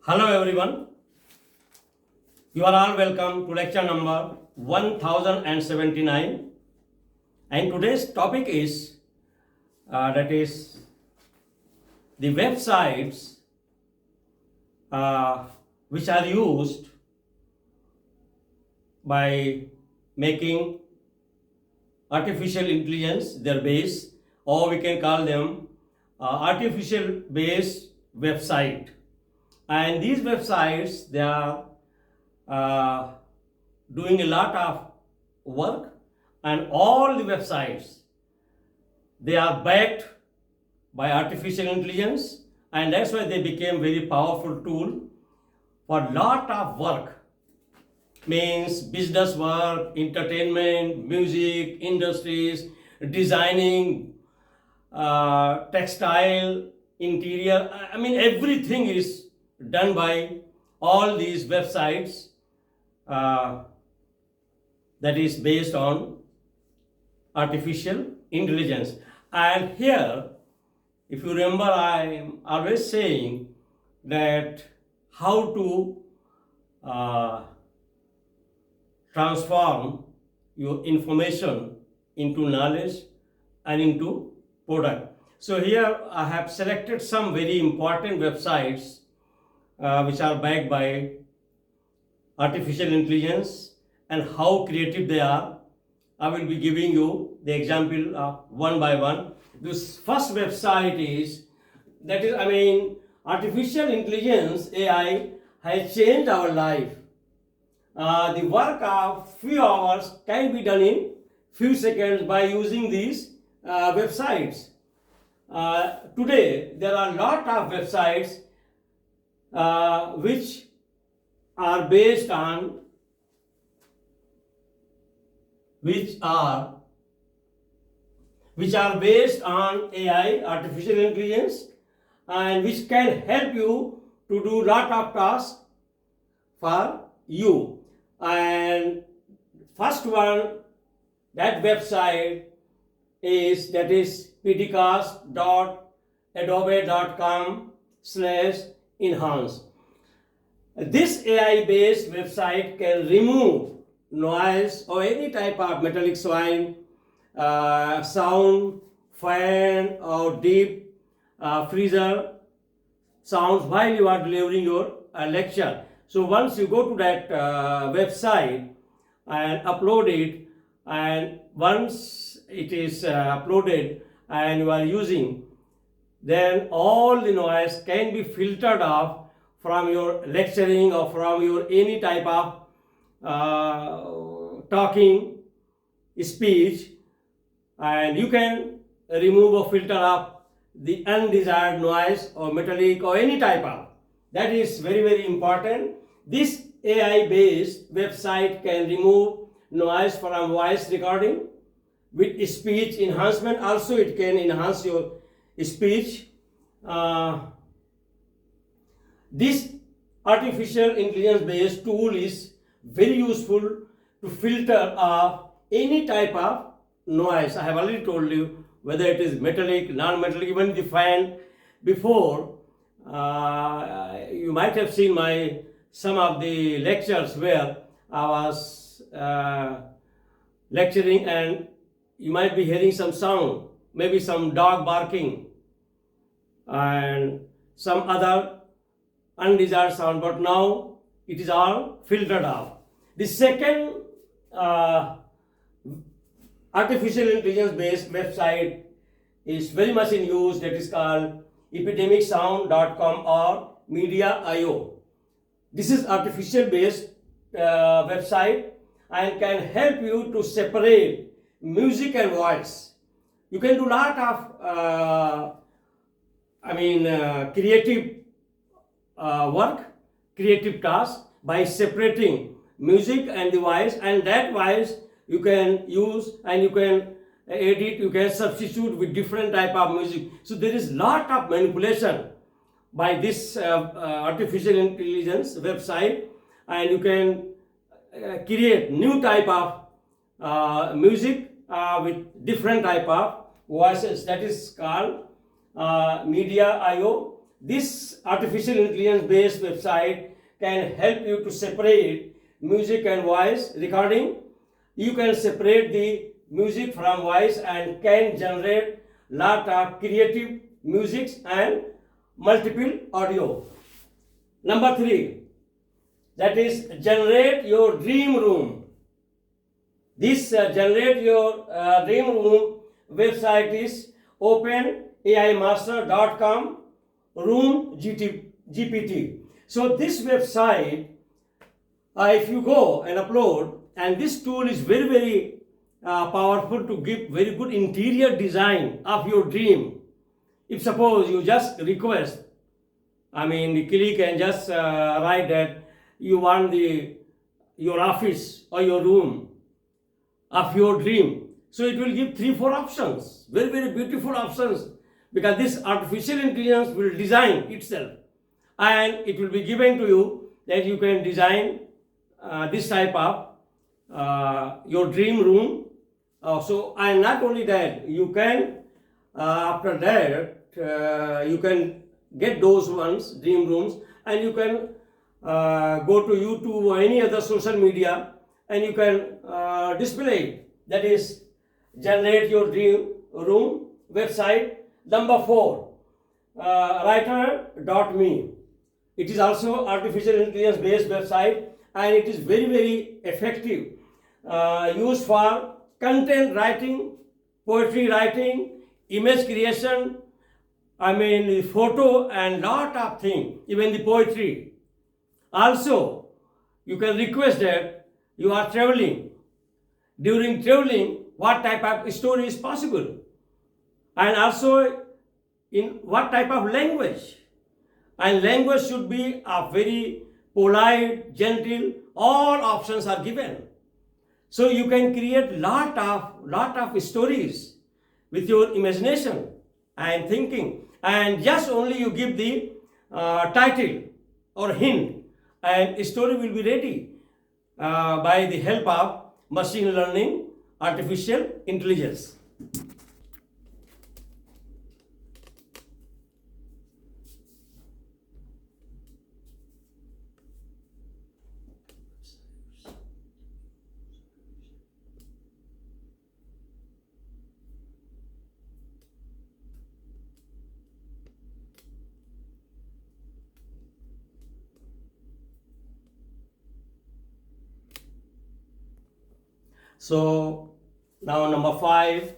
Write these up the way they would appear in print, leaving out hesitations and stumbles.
Hello everyone, you are all welcome to lecture number 1079, and today's topic is that is the websites which are used by making artificial intelligence their base, or we can call them artificial based website. And these websites, they are doing a lot of work, and all the websites, they are backed by artificial intelligence, and that's why they became very powerful tool for lot of work. Means business work, entertainment, music, industries, designing, textile, interior. I mean, everything is done by all these websites that is based on artificial intelligence. And here, if you remember, I am always saying that how to transform your information into knowledge and into product. So here I have selected some very important websites which are backed by artificial intelligence and how creative they are. I will be giving you the example one by one. This first website is, artificial intelligence, AI, has changed our life. The work of few hours can be done in few seconds by using these websites. Today, there are a lot of websites which are based on AI, artificial intelligence, and which can help you to do lot of tasks for you. And first one, that website is pdcast.adobe.com/enhance. This AI-based website can remove noise or any type of metallic sound, fan, or deep freezer sounds while you are delivering your lecture. So once you go to that website and upload it, and once it is uploaded and you are using, then all the noise can be filtered off from your lecturing or from your any type of talking speech, and you can remove or filter off the undesired noise or metallic or any type of. That is very, very important. This AI based website can remove noise from voice recording with speech enhancement. Also, it can enhance your speech. This artificial intelligence based tool is very useful to filter off any type of noise. I have already told you whether it is metallic, non-metallic, even the fan. Before, you might have seen some of the lectures where I was lecturing, and you might be hearing some sound, maybe some dog barking and some other undesired sound, but now it is all filtered out. The second artificial intelligence based website is very much in use, that is called epidemicsound.com or media.io. This is artificial based website and can help you to separate music and voice. You can do a lot of creative work, creative tasks by separating music and the voice, and that voice you can use and you can edit, you can substitute with different type of music. So there is lot of manipulation by this artificial intelligence website, and you can create new type of music with different type of voices. That is called media.io. this artificial intelligence based website can help you to separate music and voice recording. You can separate the music from voice and can generate lot of creative music and multiple audio. Number 3, that is generate your dream room. This generate your dream room website is openaimaster.com room GPT. So this website, if you go and upload, and this tool is very powerful to give very good interior design of your dream. If suppose you just request, click and just write that you want your office or your room of your dream. So it will give 3-4 options, very beautiful options, because this artificial intelligence will design itself and it will be given to you that you can design this type of your dream room. And not only that, you can after that you can get those ones, dream rooms, and you can go to YouTube or any other social media and you can display it. That is generate your dream room website. Number 4, writer.me. It is also artificial intelligence based website and it is very effective, used for content writing, poetry writing, image creation, photo and lot of things, even the poetry. Also, you can request that you are traveling. During traveling, what type of story is possible? And also, in what type of language? And language should be a very polite, gentle, all options are given. So you can create lot of stories with your imagination and thinking. And just only you give the title or hint and a story will be ready by the help of machine learning, artificial intelligence. So now number 5,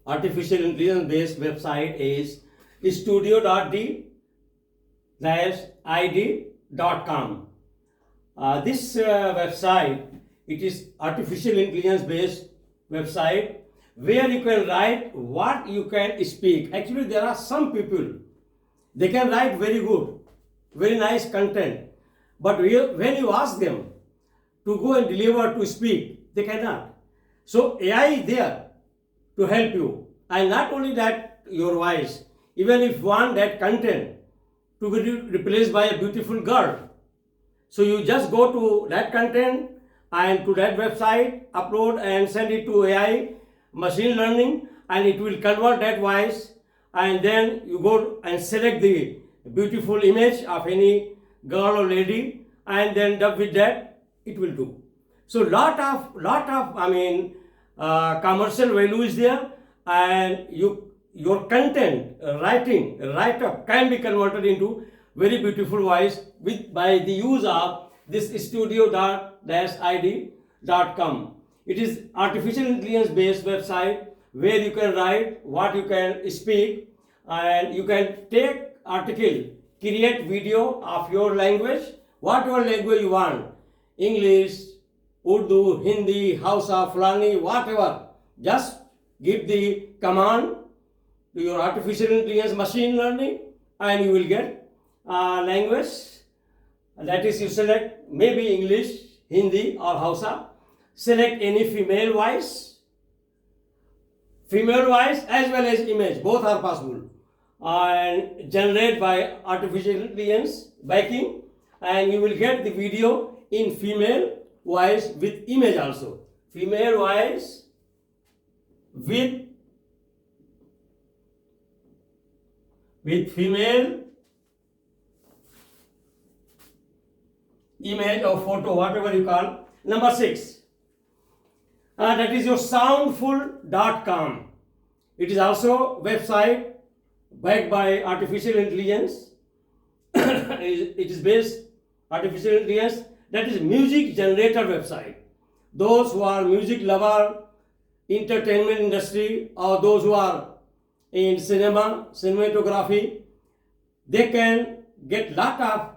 artificial intelligence based website is studio.d-id.com. This website, it is artificial intelligence based website where you can write what you can speak. Actually, there are some people, they can write very good, very nice content, but when you ask them to go and deliver, to speak, they cannot. So AI is there to help you. And not only that, your voice, even if you want that content to be replaced by a beautiful girl, so you just go to that content and to that website, upload and send it to AI, machine learning, and it will convert that voice, and then you go and select the beautiful image of any girl or lady, and then with that, it will do. So lot of commercial value is there, and your content write-up can be converted into very beautiful voice by the use of this studio.id.com. It is artificial intelligence based website where you can write what you can speak, and you can take article, create video of your language, whatever language you want. English, Urdu, Hindi, Hausa, Fulani, whatever. Just give the command to your artificial intelligence machine learning and you will get language. That is, you select maybe English, Hindi or Hausa. Select any female voice as well as image, both are possible. And generate by artificial intelligence backing, and you will get the video in female voice with image also. Female voice with with female image or photo, whatever you call. Number 6, that is your soundful.com. It is also website backed by artificial intelligence. It is based artificial intelligence. That is music generator website. Those who are music lover, entertainment industry, or those who are in cinematography, they can get lot of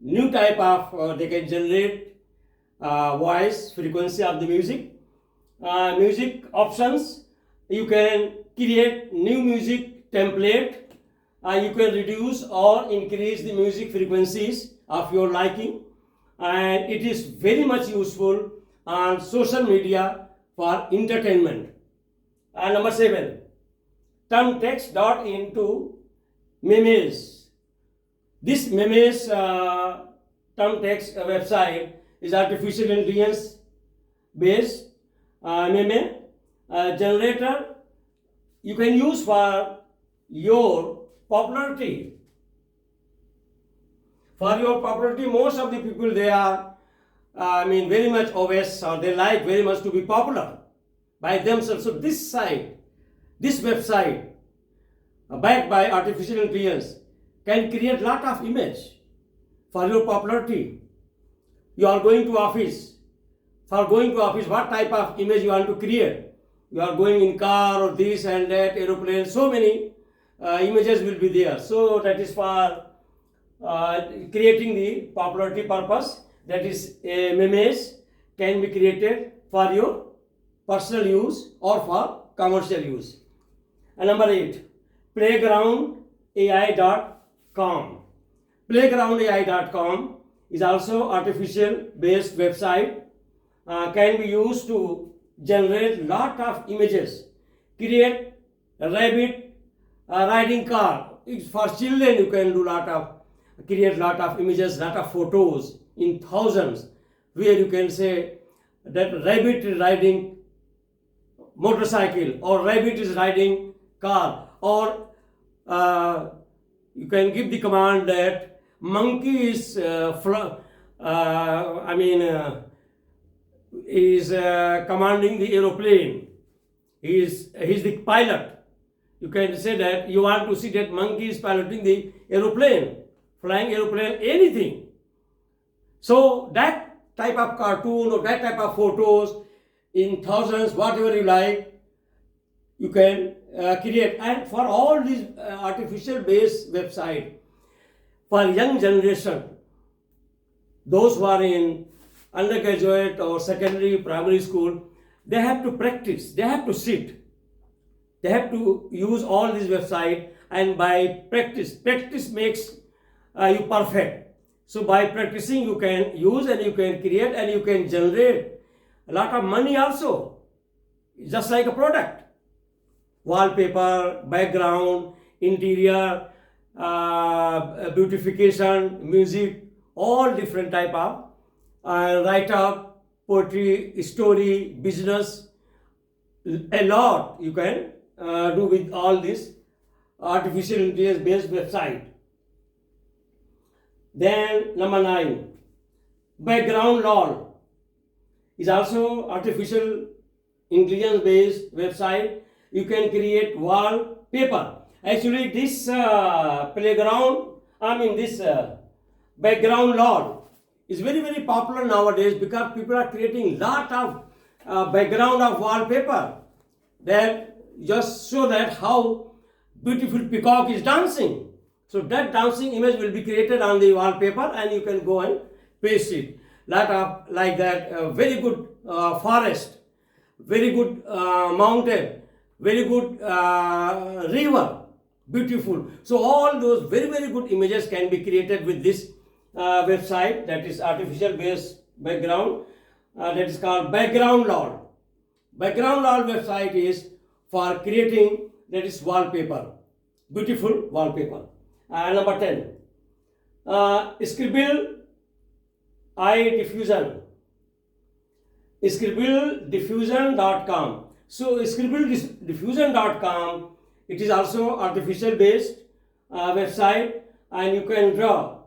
new type of, they can generate voice frequency of the music. Music options, you can create new music template. You can reduce or increase the music frequencies of your liking, and it is very much useful on social media for entertainment. Number 7, turn text dot into memes. This memes term text website is artificial intelligence based meme generator. You can use for your popularity. For your popularity, most of the people, they are very much obvious, or they like very much to be popular by themselves. So this site, this website, backed by artificial intelligence, can create lot of image for your popularity. You are going to office. For going to office, what type of image you want to create? You are going in car or this and that, aeroplane, so many images will be there. So that is for creating the popularity purpose. That is, memes can be created for your personal use or for commercial use. And number 8, playgroundai.com. Playgroundai.com is also artificial based website. Can be used to generate lot of images. Create a rabbit riding car. It's for children. You can do create lot of images, lot of photos in thousands, where you can say that rabbit is riding motorcycle, or rabbit is riding car, or you can give the command that monkey is commanding the aeroplane. He's the pilot. You can say that you want to see that monkey is piloting the aeroplane, flying aeroplane, anything. So that type of cartoon or that type of photos in thousands, whatever you like, you can create. And for all these artificial based website, for young generation, those who are in undergraduate or secondary, primary school, they have to practice, they have to sit, they have to use all these websites, and by practice makes you perfect. So by practicing, you can use and you can create and you can generate a lot of money also, just like a product. Wallpaper, background, interior, beautification, music, all different type of write-up, poetry, story, business, a lot you can do with all this artificial intelligence based website. Then number 9, background lol is also artificial intelligence based website. You can create wallpaper. Actually this background lol is very, very popular nowadays, because people are creating lot of background of wallpaper that just show that how beautiful peacock is dancing. So that dancing image will be created on the wallpaper, and you can go and paste it. Lot of like that, very good forest, very good mountain, very good river, beautiful. So all those very, very good images can be created with this website, that is artificial based background, that is called background lol. Background lol website is for creating, that is wallpaper, beautiful wallpaper. Number 10, Scribble iDiffusion, scribblediffusion.com. So scribblediffusion.com, it is also artificial based website, and you can draw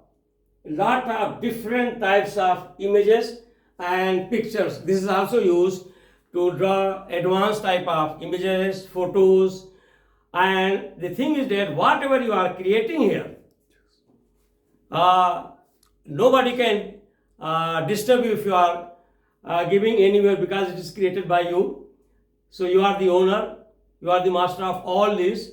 lot of different types of images and pictures. This is also used to draw advanced type of images, photos, and the thing is that whatever you are creating here, nobody can disturb you if you are giving anywhere, because it is created by you. So you are the owner, you are the master of all this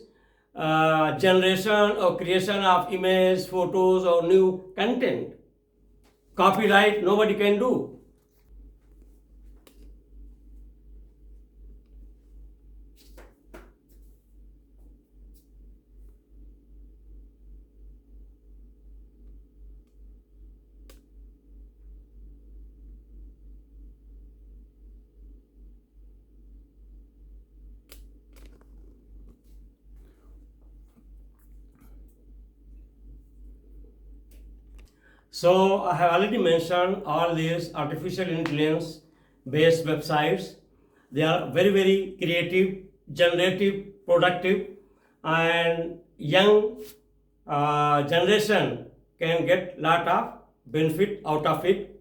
generation or creation of image, photos, or new content. Copyright nobody can do. So I have already mentioned all these artificial intelligence based websites. They are very, very creative, generative, productive, and young generation can get lot of benefit out of it.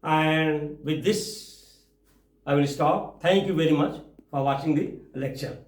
And with this, I will stop. Thank you very much for watching the lecture.